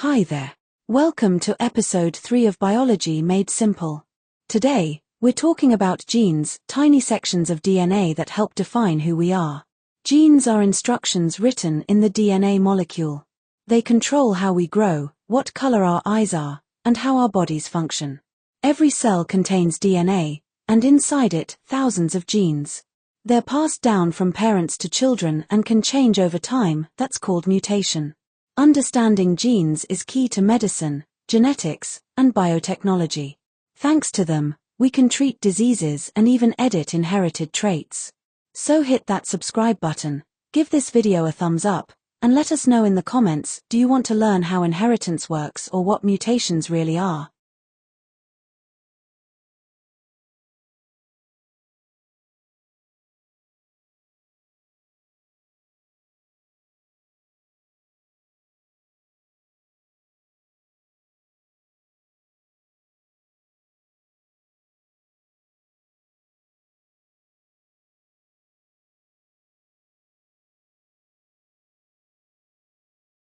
Hi there. Welcome to episode 3 of Biology Made Simple. Today, we're talking about genes, tiny sections of DNA that help define who we are. Genes are instructions written in the DNA molecule. They control how we grow, what color our eyes are, and how our bodies function. Every cell contains DNA, and inside it, thousands of genes. They're passed down from parents to children and can change over time. That's called mutation. Understanding genes is key to medicine, genetics, and biotechnology. Thanks to them, we can treat diseases and even edit inherited traits. So hit that subscribe button, give this video a thumbs up, and let us know in the comments, do you want to learn how inheritance works or what mutations really are?